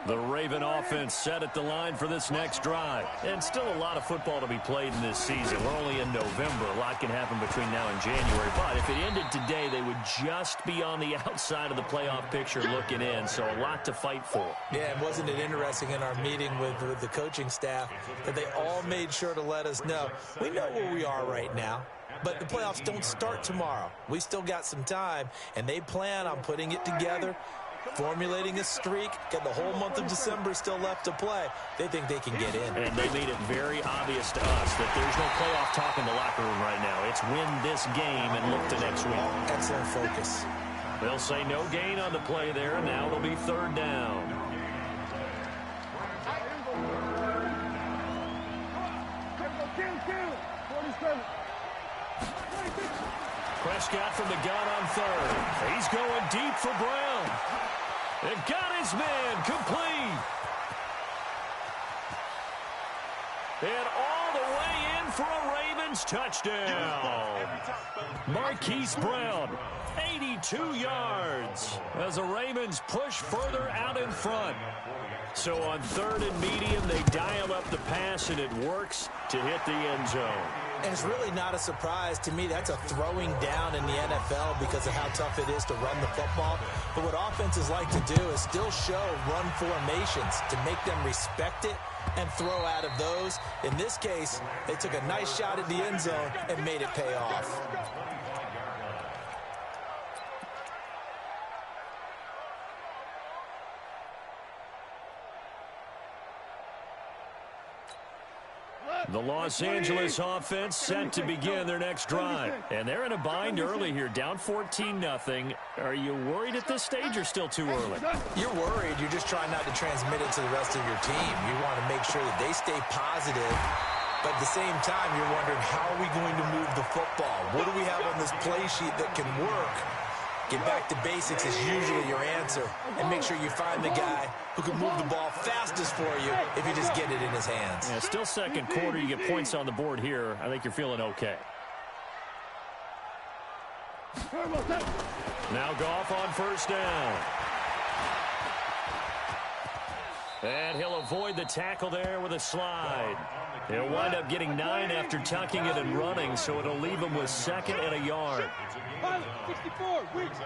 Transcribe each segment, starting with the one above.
The Raven offense set at the line for this next drive. And still a lot of football to be played in this season. We're only in November. A lot can happen between now and January. But if it ended today, they would just be on the outside of the playoff picture looking in. So a lot to fight for. Yeah, and wasn't it interesting in our meeting with the coaching staff that they all made sure to let us know, we know where we are right now, but the playoffs don't start tomorrow. We still got some time, and they plan on putting it together, formulating a streak, got the whole month of December still left to play. They think they can get in. And they made it very obvious to us that there's no playoff talk in the locker room right now. It's win this game and look to next week. Excellent focus. They'll say no gain on the play there. Now it'll be third down. Prescott from the gun on third. He's going deep for Brown. It got his man complete. And all the way in for a Ravens touchdown. Marquise Brown, 82 yards as the Ravens push further out in front. So on third and medium, they dial up the pass, and it works to hit the end zone. And it's really not a surprise to me. That's a throwing down in the NFL because of how tough it is to run the football. But what offenses like to do is still show run formations to make them respect it and throw out of those. In this case, they took a nice shot at the end zone and made it pay off. The Los Angeles offense set to begin their next drive. And they're in a bind early here, down 14-0. Are you worried at this stage or still too early? You're worried. You're just trying not to transmit it to the rest of your team. You want to make sure that they stay positive. But at the same time, you're wondering, how are we going to move the football? What do we have on this play sheet that can work? Get back to basics is usually your answer. And make sure you find the guy who can move the ball fastest for you if you just get it in his hands. Yeah, still second quarter. You get points on the board here. I think you're feeling okay. Now Goff on first down. And he'll avoid the tackle there with a slide. He'll wind up getting 9 after tucking it and running, so it'll leave him with second and a yard. 64, weeks.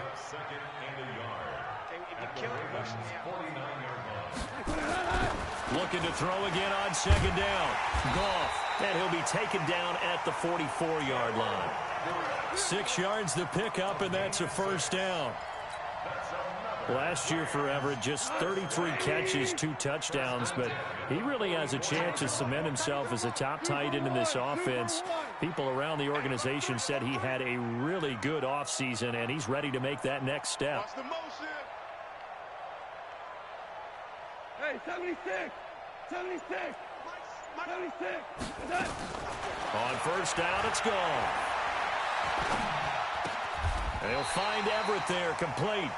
Looking to throw again on second down. Goff, and he'll be taken down at the 44-yard line. 6 yards to pick up, and that's a first down. Last year for Everett, just 33 catches, 2 touchdowns, but he really has a chance to cement himself as a top tight end in this offense. People around the organization said he had a really good offseason, and he's ready to make that next step. Hey, 76! 76! 76! On first down, it's gone. They'll find Everett there, complete.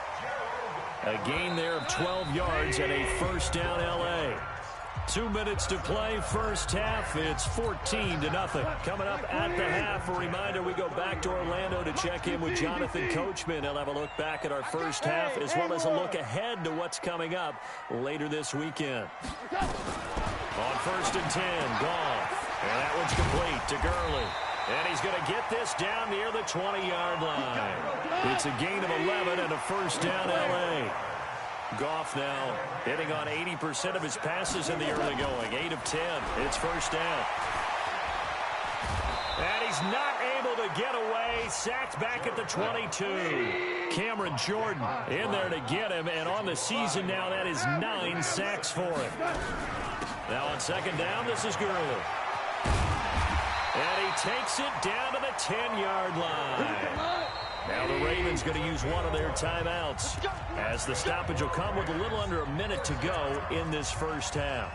A gain there of 12 yards and a first down L.A. 2 minutes to play, first half. It's 14-0. Coming up at the half, a reminder, we go back to Orlando to check in with Jonathan Coachman. He'll have a look back at our first half as well as a look ahead to what's coming up later this weekend. On first and 10, Goff. And that one's complete to Gurley. And he's going to get this down near the 20-yard line. It's a gain of 11 and a first down L.A. Goff now hitting on 80% of his passes in the early going. 8 of 10. It's first down. And he's not able to get away. Sacked back at the 22. Cameron Jordan in there to get him. And on the season now, that is 9 sacks for him. Now on second down, this is Gurley. And he takes it down to the 10-yard line. Now the Ravens going to use one of their timeouts as the stoppage will come with a little under a minute to go in this first half.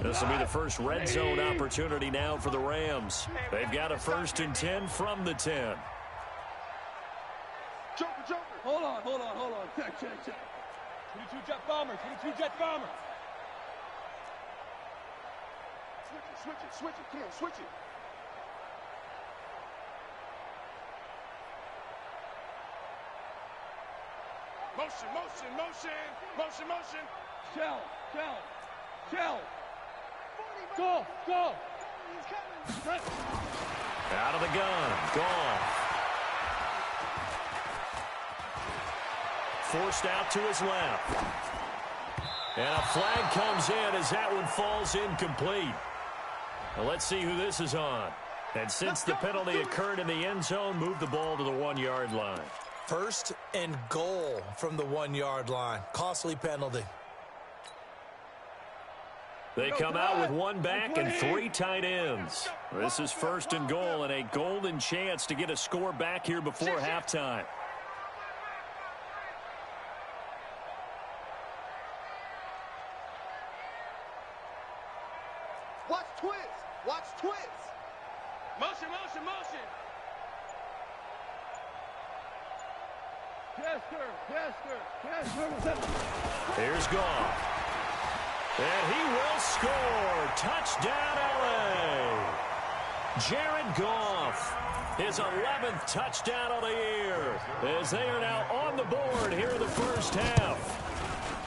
This will be the first red zone opportunity now for the Rams. They've got a first and 10 from the 10. Hold on. Check. 22 jet bomber. Switch it. Come on, switch it. Motion, motion, motion, motion, motion. Shell, shell, shell. Go, go. Out of the gun. Goff. Forced out to his left. And a flag comes in as that one falls incomplete. Well, let's see who this is on. And since the penalty occurred in the end zone, move the ball to the 1-yard line. First and goal from the 1-yard line. Costly penalty. They come out with one back and 3 tight ends. This is first and goal and a golden chance to get a score back here before halftime. Watch twist. Watch twist. Motion, motion, motion. Yes, sir. Here's Goff. And he will score. Touchdown, L.A. Jared Goff, his 11th touchdown of the year, as they are now on the board here in the first half.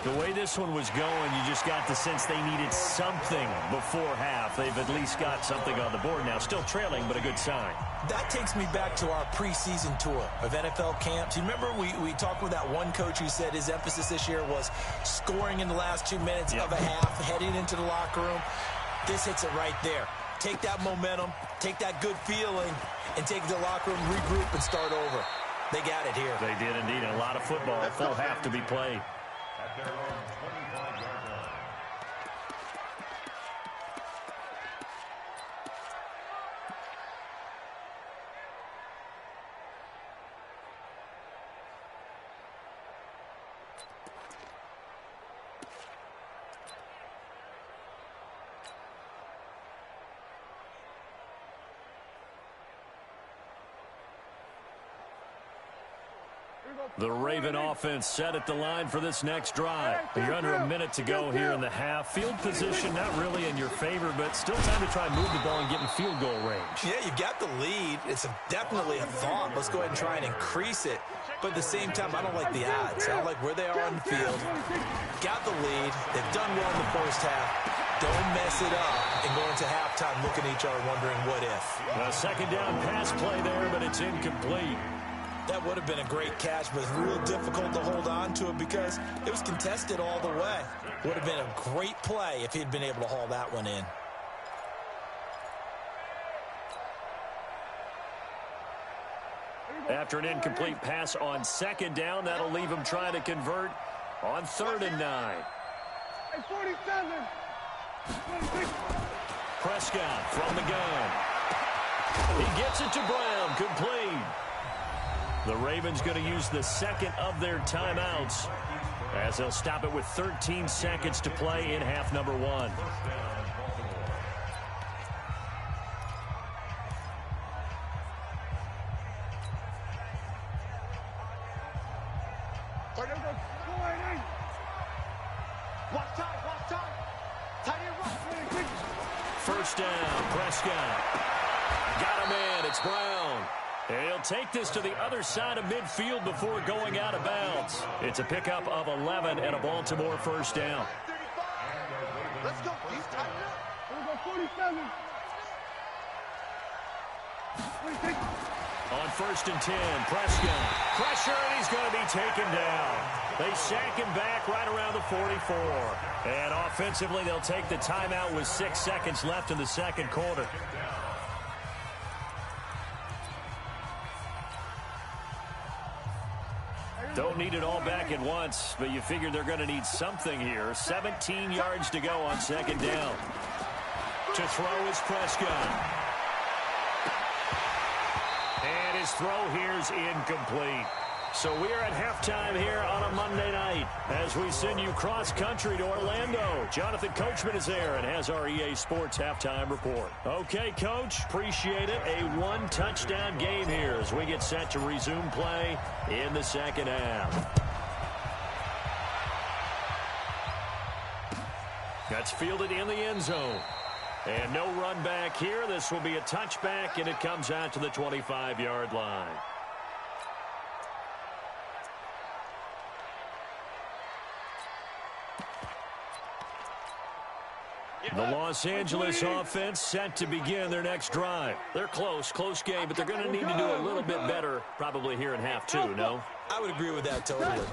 The way this one was going, you just got the sense they needed something before half. They've at least got something on the board now. Still trailing, but a good sign. That takes me back to our preseason tour of NFL camps. You remember we talked with that one coach who said his emphasis this year was scoring in the last 2 minutes of a half, heading into the locker room. This hits it right there. Take that momentum, take that good feeling, and take the locker room, regroup, and start over. They got it here. They did indeed. A lot of football, full half to be played. The Raven offense set at the line for this next drive. You're under a minute to go here in the half. Field position not really in your favor, but still time to try and move the ball and get in field goal range. Yeah, you got the lead. It's definitely a thought. Let's go ahead and try and increase it. But at the same time, I don't like the odds. I don't like where they are on the field. Got the lead. They've done well in the first half. Don't mess it up and go into halftime looking at each other wondering what if. A second down pass play there, but it's incomplete. That would have been a great catch, but it's real difficult to hold on to it because it was contested all the way. Would have been a great play if he'd been able to haul that one in. After an incomplete pass on second down, that'll leave him trying to convert on 3rd and 9. 47. Prescott from the gun. He gets it to Brown, complete. The Ravens going to use the second of their timeouts as they'll stop it with 13 seconds to play in half number 1. First down, Prescott. Got him in, it's Brown. He'll take this to the other side of midfield before going out of bounds. It's a pickup of 11 and a Baltimore first down. Let's go. He's tied up. We're going 47. On 1st and 10, Prescott. Pressure, and he's going to be taken down. They sack him back right around the 44. And offensively, they'll take the timeout with 6 seconds left in the second quarter. Don't need it all back at once, but you figure they're going to need something here. 17 yards to go on second down. To throw is Prescott. And his throw here's incomplete. So we are at halftime here on a Monday night as we send you cross-country to Orlando. Jonathan Coachman is there and has our EA Sports halftime report. Okay, Coach, appreciate it. A one-touchdown game here as we get set to resume play in the second half. That's fielded in the end zone. And no run back here. This will be a touchback, and it comes out to the 25-yard line. The Los Angeles offense set to begin their next drive. They're close game, but they're going to need to do a little bit better probably here in half two, no? I would agree with that totally.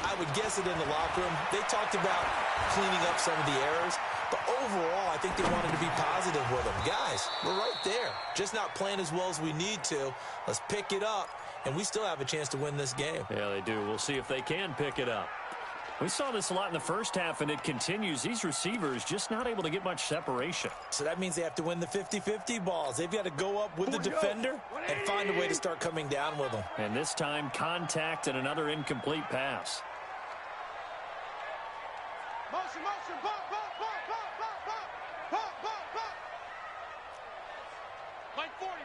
I would guess it in the locker room. They talked about cleaning up some of the errors, but overall, I think they wanted to be positive with them. Guys, we're right there. Just not playing as well as we need to. Let's pick it up, and we still have a chance to win this game. Yeah, they do. We'll see if they can pick it up. We saw this a lot in the first half, and it continues. These receivers just not able to get much separation. So that means they have to win the 50-50 balls. They've got to go up with the defender and find a way to start coming down with them. And this time, contact and another incomplete pass. Motion, bump. Mike 40.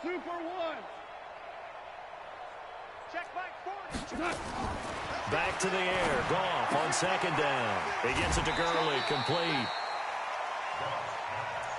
Super one. Check Mike 40. Back to the air. Goff on second down. He gets it to Gurley. Complete.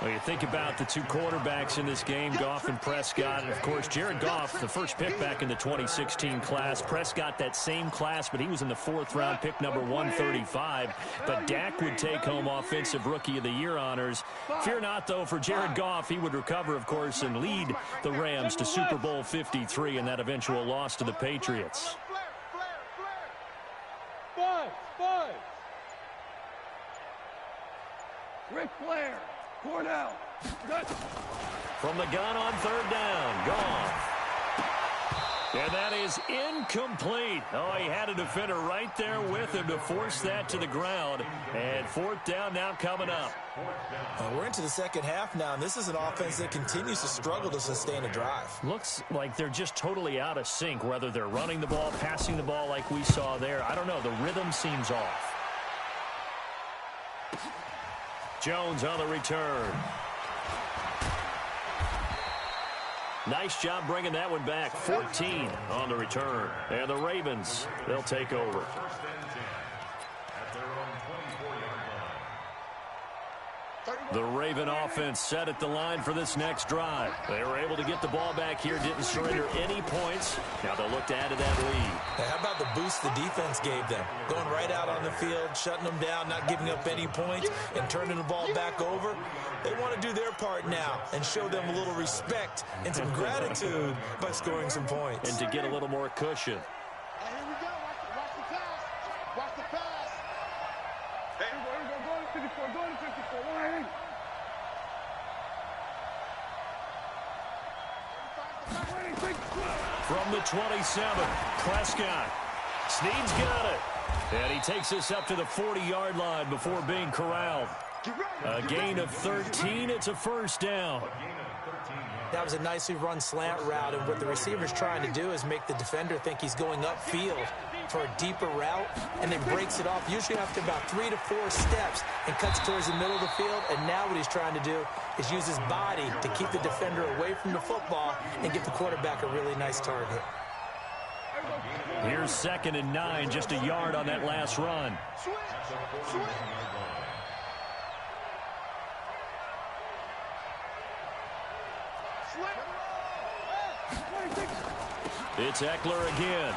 Well, you think about the two quarterbacks in this game, Goff and Prescott. And, of course, Jared Goff, the first pick back in the 2016 class. Prescott, that same class, but he was in the fourth-round pick number 135. But Dak would take home Offensive Rookie of the Year honors. Fear not, though, for Jared Goff. He would recover, of course, and lead the Rams to Super Bowl 53 in that eventual loss to the Patriots. Five. Ric Flair. Cornell. From the gun on third down. Goff. And that is incomplete. Oh, he had a defender right there with him to force that to the ground. And fourth down now coming up. We're into the second half now, and this is an offense that continues to struggle to sustain a drive. Looks like they're just totally out of sync, whether they're running the ball, passing the ball like we saw there. I don't know. The rhythm seems off. Jones on the return. Nice job bringing that one back. 14 on the return. And the Ravens, they'll take over. The Raven offense set at the line for this next drive. They were able to get the ball back here, didn't surrender any points. Now they'll look to add to that lead. Hey, how about the boost the defense gave them? Going right out on the field, shutting them down, not giving up any points, and turning the ball back over. They want to do their part now and show them a little respect and some gratitude by scoring some points. And to get a little more cushion. Hey, here we go. Watch the pass. Watch the pass. Hey, go to 54. Wide. From the 27, Prescott. Snead's got it. And he takes us up to the 40-yard line before being corralled. A gain of 13. It's a first down. That was a nicely run slant route, and what the receiver's trying to do is make the defender think he's going upfield for a deeper route, and then breaks it off usually after about 3 to 4 steps and cuts towards the middle of the field. And now what he's trying to do is use his body to keep the defender away from the football and give the quarterback a really nice target. Here's 2nd and 9, just a yard on that last run. It's Eckler again.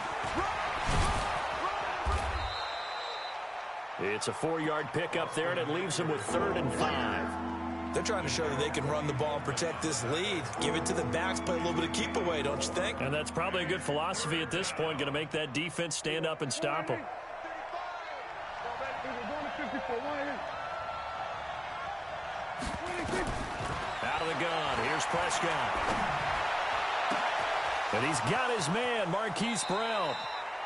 It's a 4-yard pickup there, and it leaves him with 3rd and 5. They're trying to show that they can run the ball and protect this lead. Give it to the backs, play a little bit of keep away, don't you think? And that's probably a good philosophy at this point, going to make that defense stand up and stop them. Out of the gun, here's Prescott. And he's got his man, Marquise Brown.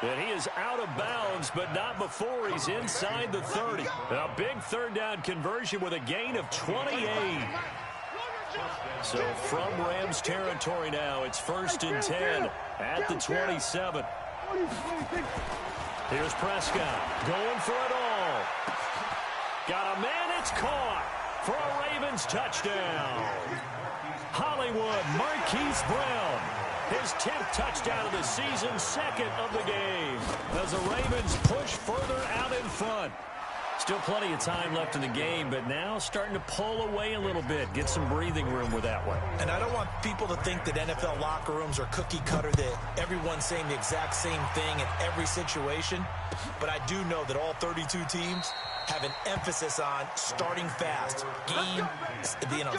And he is out of bounds, but not before he's inside the 30. A big third down conversion with a gain of 28. So from Rams territory now, it's 1st and 10 at the 27. Here's Prescott going for it all. Got a man, it's caught for a Ravens touchdown. Hollywood, Marquise Brown. His 10th touchdown of the season, 2nd of the game, as the Ravens push further out in front. Still plenty of time left in the game, but now starting to pull away a little bit. Get some breathing room with that one. And I don't want people to think that NFL locker rooms are cookie cutter, that everyone's saying the exact same thing in every situation. But I do know that all 32 teams have an emphasis on starting fast. Game,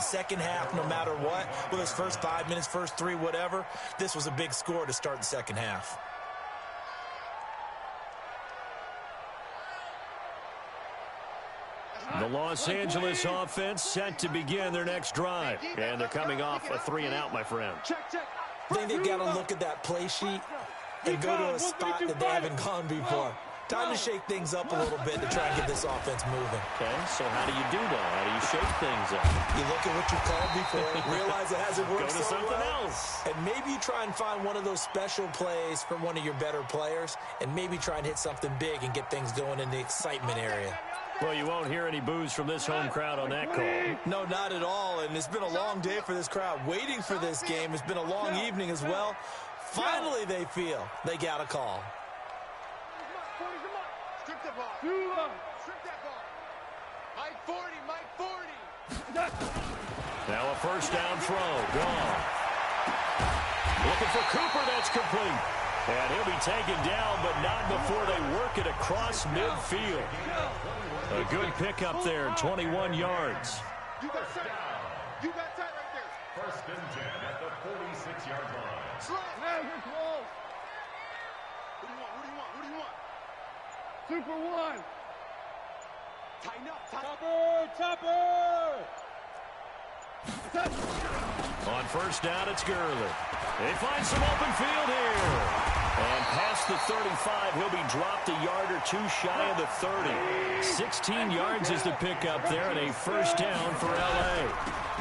second half, no matter what. Whether it's first 5 minutes, first 3, whatever. This was a big score to start the second half. The Los Angeles offense set to begin their next drive. And they're coming off a 3-and-out, my friend. I think they've got to look at that play sheet and go to a spot that they haven't gone before. Time to shake things up a little bit to try and get this offense moving. Okay, so how do you do that? How do you shake things up? You look at what you called before, realize it hasn't worked Go to so something well, else. and maybe you try and find one of those special plays from one of your better players, and maybe try and hit something big and get things going in the excitement area. Well, you won't hear any boos from this home crowd on that call. No, not at all, and it's been a long day for this crowd waiting for this game. It's been a long evening as well. Finally, they feel they got a call. Strip that ball. Strip that ball. Mike 40, Mike 40. Now a first down throw. Gone. Looking for Cooper. That's complete. And he'll be taken down, but not before they work it across midfield. A good pickup there, 21 yards. You got tight. You got tight right there. First and 10 at the 46-yard line. Slow. Man, we're close. Who do you want? Who do you want? Who do you want? Super one. Tighten up. Topper. On first down, it's Gurley. They find some open field here. And past the 35, he'll be dropped a yard or two shy of the 30. 16 yards is the pickup there, and a first down for L.A.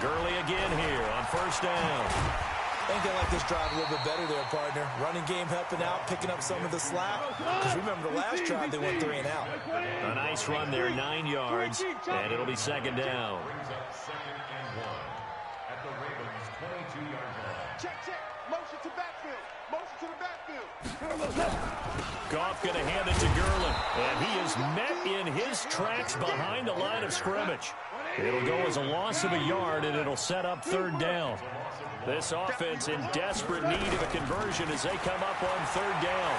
Gurley again here on first down. I think they like this drive a little bit better there, partner. Running game helping out, picking up some of the slack. Because remember, the last drive, they went 3-and-out. A nice run there, 9 yards, and it'll be second down. Brings up second and 1 at the Ravens' 22-yard line. Check. Motion to backfield. Motion to the backfield. Goff going to hand it to Gurley, and he is met in his tracks behind the line of scrimmage. It'll go as a loss of a yard, and it'll set up third down. This offense in desperate need of a conversion as they come up on third down.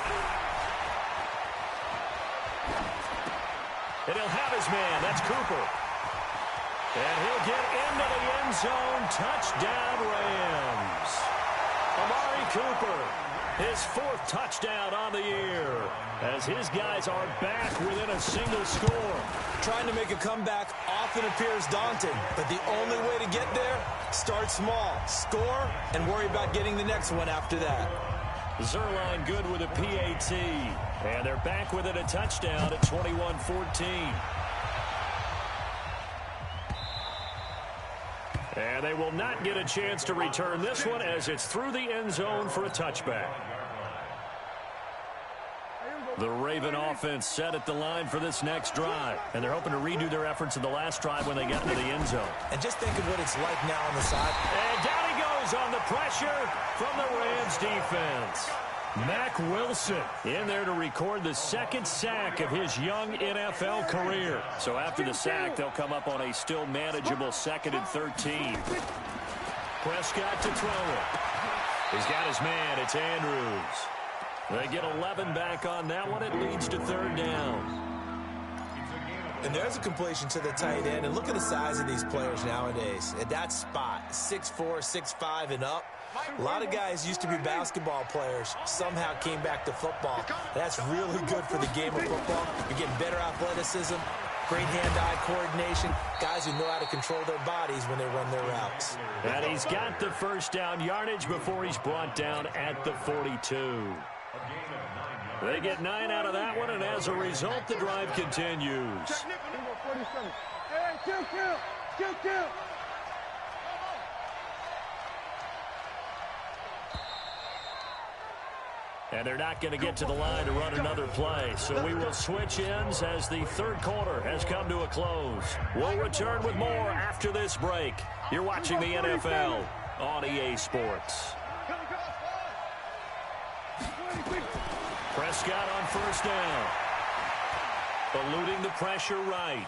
And he'll have his man. That's Cooper. And he'll get into the end zone. Touchdown, Rams. Amari Cooper, his 4th touchdown on the year, as his guys are back within a single score. Trying to make a comeback often appears daunting, but the only way to get there, start small, score, and worry about getting the next one after that. Zerline good with a PAT, and they're back within a touchdown at 21-14. And they will not get a chance to return this one as it's through the end zone for a touchback. The Raven offense set at the line for this next drive, and they're hoping to redo their efforts in the last drive when they get into the end zone. And just think of what it's like now on the side. And down he goes on the pressure from the Rams defense. Mack Wilson in there to record the 2nd sack of his young NFL career. So after the sack, they'll come up on a still manageable 2nd and 13. Prescott to throw it. He's got his man. It's Andrews. They get 11 back on that one. It leads to third down. And there's a completion to the tight end. And look at the size of these players nowadays. At that spot, 6'4", 6'5", and up. A lot of guys used to be basketball players, somehow came back to football. That's really good for the game of football. You're getting better athleticism, great hand-eye coordination, guys who know how to control their bodies when they run their routes. And he's got the first down yardage before he's brought down at the 42. They get 9 out of that one, and as a result, the drive continues. Hey, kill. And they're not going to get to the line to run another play. So we will switch ends as the third quarter has come to a close. We'll return with more after this break. You're watching the NFL on EA Sports. Prescott on first down. eluding the pressure right.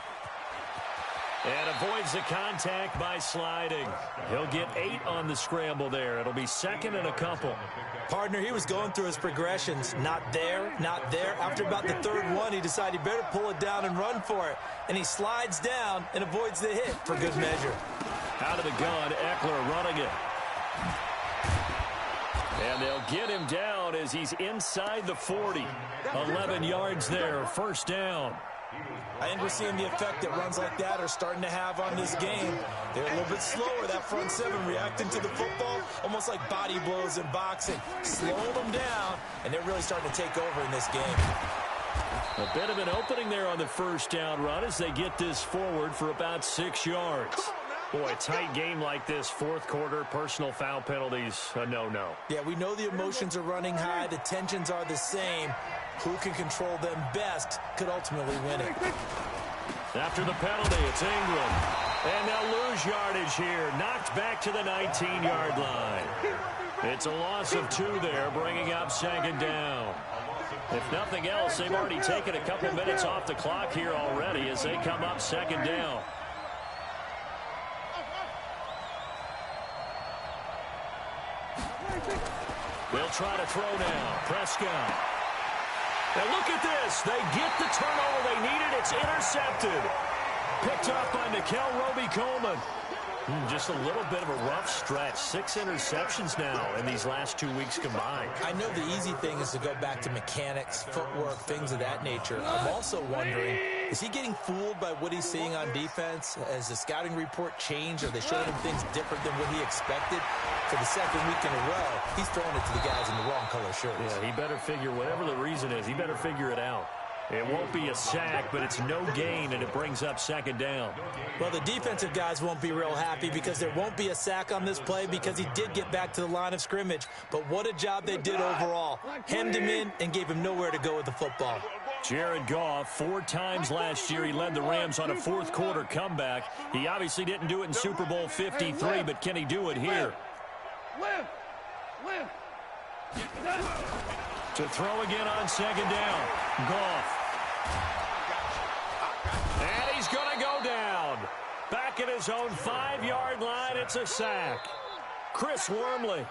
And avoids the contact by sliding. He'll get 8 on the scramble there. It'll be second and a couple. Partner, he was going through his progressions. Not there, not there. After about the third one, he decided he better pull it down and run for it. And he slides down and avoids the hit for good measure. Out of the gun, Eckler running it. And they'll get him down as he's inside the 40. 11 yards there, first down. I think we're seeing the effect that runs like that are starting to have on this game. They're a little bit slower, that front seven, reacting to the football, almost like body blows in boxing, slowing them down, and they're really starting to take over in this game. A bit of an opening there on the first down run as they get this forward for about 6 yards. Boy, a tight game like this, fourth quarter, personal foul penalties, a no-no. Yeah, we know the emotions are running high, the tensions are the same. Who can control them best could ultimately win it. After the penalty, it's Ingram. And they'll lose yardage here. Knocked back to the 19-yard line. It's a loss of 2 there, bringing up second down. If nothing else, they've already taken a couple minutes off the clock here already as they come up second down. They'll try to throw now. Prescott. Now look at this. They get the turnover they needed. It's intercepted. Picked up by Nickel Roby-Coleman. Just a little bit of a rough stretch. 6 interceptions now in these last 2 weeks combined. I know the easy thing is to go back to mechanics, footwork, things of that nature. I'm also wondering, is he getting fooled by what he's seeing on defense? Has the scouting report changed? Are they showing him things different than what he expected? For the second week in a row, he's throwing it to the guys in the wrong color shirts. Yeah, he better figure, whatever the reason is, he better figure it out. It won't be a sack, but it's no gain, and it brings up second down. Well, the defensive guys won't be real happy because there won't be a sack on this play because he did get back to the line of scrimmage. But what a job they did overall. Hemmed him in and gave him nowhere to go with the football. Jared Goff, 4 times last year he led the Rams on a fourth quarter comeback. He obviously didn't do it in Super Bowl 53, but can he do it here? To throw again on second down. Goff. And he's going to go down. Back at his own 5-yard line, it's a sack. Chris Wormley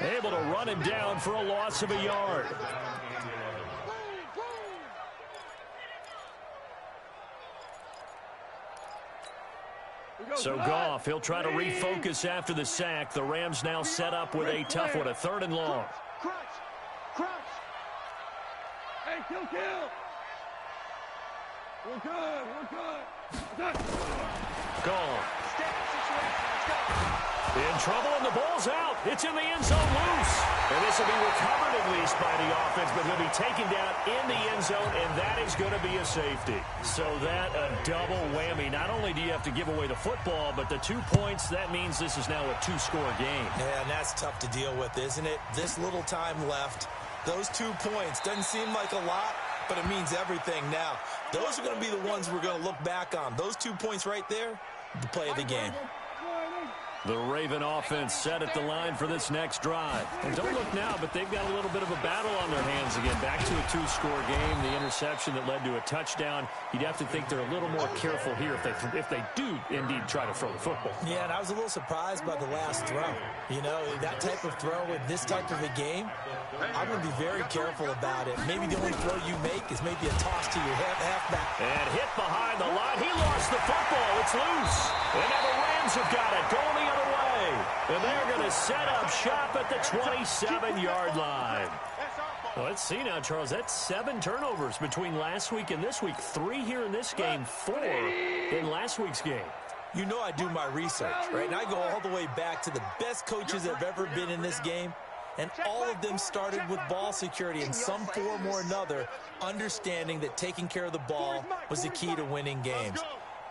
able to run him down for a loss of a yard. So Goff, he'll try to refocus after the sack. The Rams now set up with a tough one, a 3rd and long. Crunch. Hey, kill. We're good. Goff. In trouble, and the ball's out. It's in the end zone loose. And this will be recovered at least by the offense, but he'll be taken down in the end zone, and that is going to be a safety. So that a double whammy. Not only do you have to give away the football, but the 2 points, that means this is now a 2-score game. Yeah, and that's tough to deal with, isn't it? This little time left. Those 2 points doesn't seem like a lot, but it means everything now. Those are going to be the ones we're going to look back on. Those 2 points right there, the play of the game. The Raven offense set at the line for this next drive. And don't look now, but they've got a little bit of a battle on their hands again. Back to a 2-score game. The interception that led to a touchdown. You'd have to think they're a little more careful here if they do indeed try to throw the football. Yeah, and I was a little surprised by the last throw. You know, that type of throw with this type of a game, I'm going to be very careful about it. Maybe the only throw you make is maybe a toss to your halfback. And hit behind the line. He lost the football. It's loose. And now the Rams have got it. Going the other way. And they're going to set up shop at the 27-yard line. Well, let's see now, Charles. That's 7 turnovers between last week and this week. 3 here in this game, 4 in last week's game. You know I do my research, right? And I go all the way back to the best coaches that have ever been in this game. And all of them started with ball security in some form or another, understanding that taking care of the ball was the key to winning games.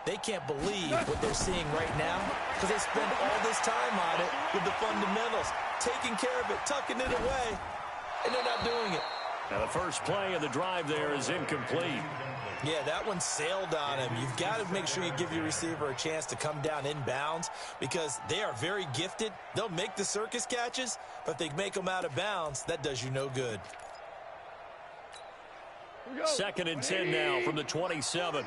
They can't believe what they're seeing right now because they spend all this time on it with the fundamentals, taking care of it, tucking it away, and they're not doing it. Now the first play of the drive there is incomplete. Yeah, that one sailed on him. You've got to make sure you give your receiver a chance to come down inbounds because they are very gifted. They'll make the circus catches, but if they make them out of bounds, that does you no good. 2nd and 10 now from the 27.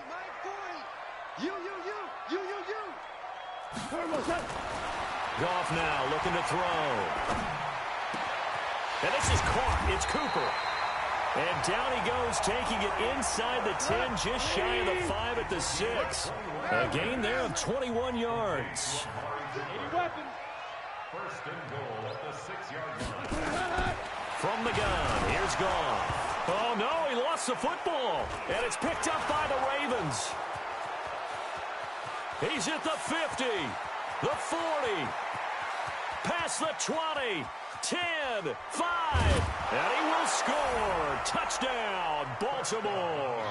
Goff now looking to throw. And this is caught. It's Cooper. And down he goes, taking it inside the 10, just shy of the 5 at the 6. A gain there of 21 yards. First and goal at the 6-yard line. From the gun, here's Goff. Oh, no, he lost the football. And it's picked up by the Ravens. He's at the 50, the 40, past the 20, 10, 5, and he will score. Touchdown, Baltimore.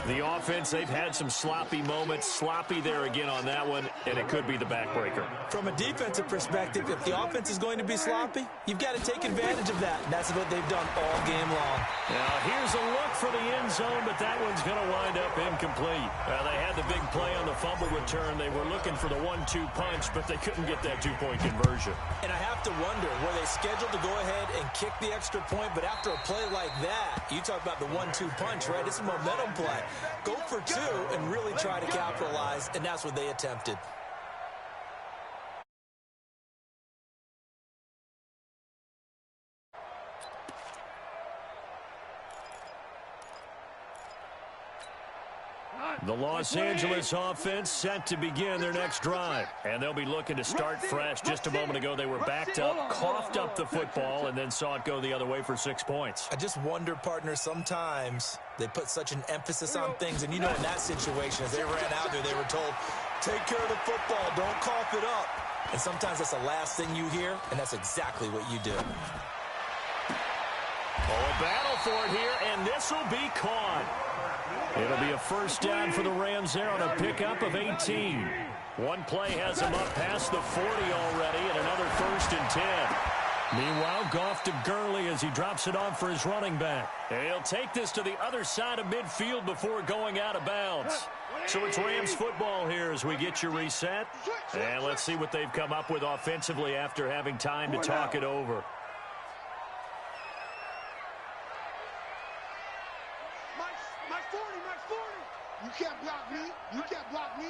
The offense, they've had some sloppy moments. Sloppy there again on that one, and it could be the backbreaker. From a defensive perspective, if the offense is going to be sloppy, you've got to take advantage of that. And that's what they've done all game long. Now, here's a look for the end zone, but that one's going to wind up incomplete. They had the big play on the fumble return. They were looking for the 1-2 punch, but they couldn't get that 2-point conversion. And I have to wonder, were they scheduled to go ahead and kick the extra point? But after a play like that, you talk about the 1-2 punch, right? It's a momentum play. Go for 2 and really try to capitalize, and that's what they attempted. The Los Angeles offense set to begin their next drive. And they'll be looking to start fresh. Just a moment ago, they were backed up, coughed up the football, and then saw it go the other way for 6 points. I just wonder, partner, sometimes they put such an emphasis on things. And, you know, in that situation, as they ran out there, they were told, take care of the football, don't cough it up. And sometimes that's the last thing you hear, and that's exactly what you do. Oh, a battle for it here, and this will be caught. It'll be a first down for the Rams there on a pickup of 18. One play has him up past the 40 already, and another 1st and 10. Meanwhile, Goff to Gurley as he drops it off for his running back. He'll take this to the other side of midfield before going out of bounds. So it's Rams football here as we get you reset. And let's see what they've come up with offensively after having time to talk it over. You can't block me. You can't block me.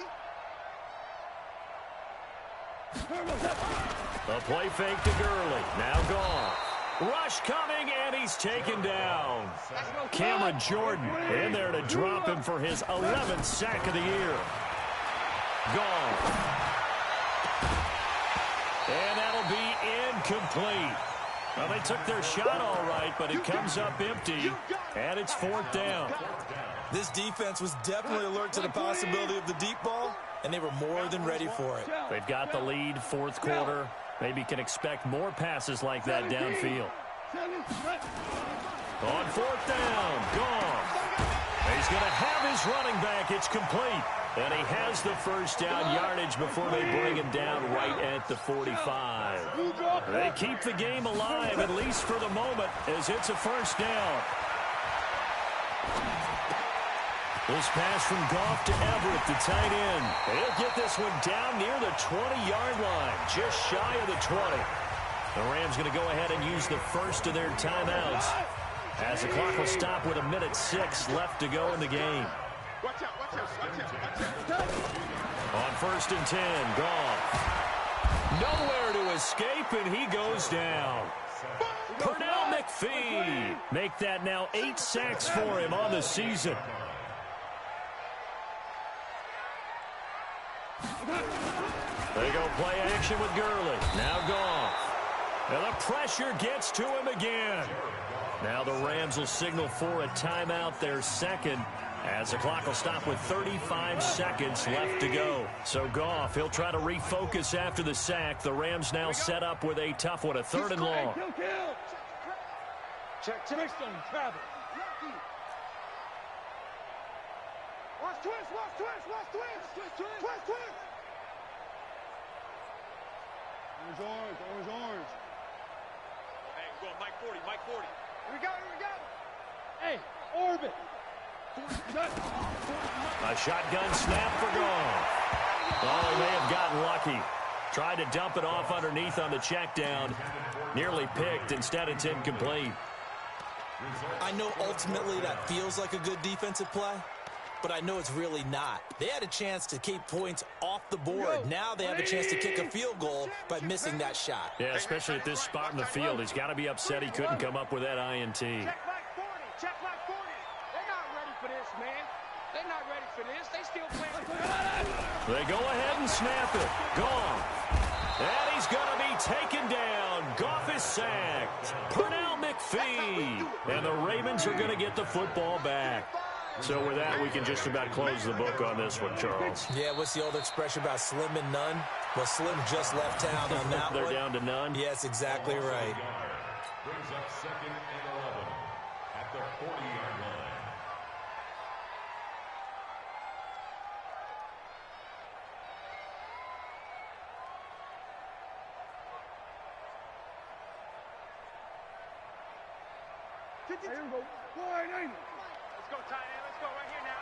A play fake to Gurley. Now Goff. Rush coming, and he's taken down. Cameron Jordan in there to drop him for his 11th sack of the year. Goff. And that'll be incomplete. Well, they took their shot all right, but it comes up empty, and it's 4th down. This defense was definitely alert to the possibility of the deep ball, and they were more than ready for it. They've got the lead, 4th quarter. Maybe can expect more passes like that downfield. On 4th down, Goff. He's going to have his running back. It's complete. And he has the first down yardage before they bring him down right at the 45. They keep the game alive, at least for the moment, as it's a first down. This pass from Goff to Everett, the tight end. He'll get this one down near the 20-yard line, just shy of the 20. The Rams going to go ahead and use the first of their timeouts as the clock will stop with 1:06 left to go in the game. On 1st and 10, Goff. Nowhere to escape, and he goes down. Pernell McPhee. Make that now 8 sacks for him on the season. They go play action with Gurley. Now Goff. And the pressure gets to him again. Now the Rams will signal for a timeout, their second, as the clock will stop with 35 seconds left to go. So Goff, he'll try to refocus after the sack. The Rams now set up with a tough one, a 3rd and long. Check, travel. Watch twist. Orange. Hey, go on, Mike 40. Here we go. Hey, orbit. A shotgun snap for Goff. Oh, he may have gotten lucky. Tried to dump it off underneath on the check down. Nearly picked. Instead, it's incomplete. I know ultimately that feels like a good defensive play, but I know it's really not. They had a chance to keep points off the board. Now they have a chance to kick a field goal by missing that shot. Yeah, especially at this spot in the field. He's got to be upset he couldn't come up with that INT. Check like 40. Check like 40. They're not ready for this, man. They're not ready for this. They still playing. They go ahead and snap it. Gone. And he's going to be taken down. Goff is sacked. Pernell McPhee. And the Ravens are going to get the football back. So with that, we can just about close the book on this one, Charles. Yeah, what's the old expression about slim and none? Well, Slim just left town on that They're one. down to none? Yes, exactly right. Brings up 2nd and 11 at the 40-yard line. Here we go. Boy, ain't it? Let's go, tight end. Let's go right here now.